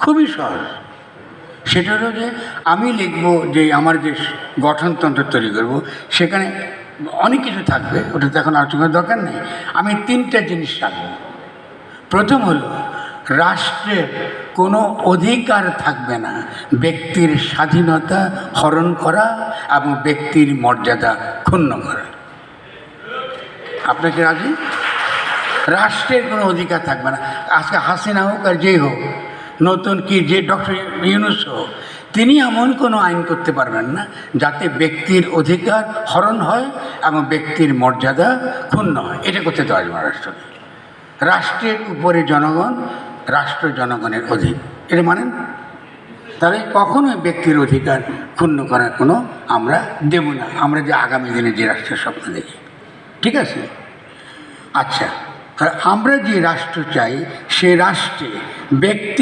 খুবই সহজ। সেটা হলো যে আমি লিখব যে আমার যে গঠনতন্ত্র তৈরি করব, সেখানে অনেক কিছু থাকবে, ওটা তো এখন আলোচনার দরকার নেই। আমি 3টা জিনিস রাখব। প্রথম হলো, রাষ্ট্রের কোনো অধিকার থাকবে না ব্যক্তির স্বাধীনতা হরণ করা এবং ব্যক্তির মর্যাদা ক্ষুণ্ণ করা। আপনাকে রাজি? রাষ্ট্রের কোনো অধিকার থাকবে না। আজকে হাসিনা হোক আর যেই হোক, নতুন কি যে ডক্টর ইউনূস হোক, তিনি এমন কোনো আইন করতে পারবেন না যাতে ব্যক্তির অধিকার হরণ হয় এবং ব্যক্তির মর্যাদা ক্ষুণ্ণ হয়। এটা করতে দেওয়া যাবে না রাষ্ট্রকে। রাষ্ট্রের উপরে জনগণ, রাষ্ট্র জনগণের অধীন, এটা মানেন? তাহলে কখনোই ব্যক্তির অধিকার ক্ষুণ্ণ করার কোনো আমরা দেব না, আমরা যে আগামী দিনে যে রাষ্ট্রের স্বপ্ন দেখি। ঠিক আছে? আচ্ছা, আর আমরা যে রাষ্ট্র চাই, সে রাষ্ট্রে ব্যক্তি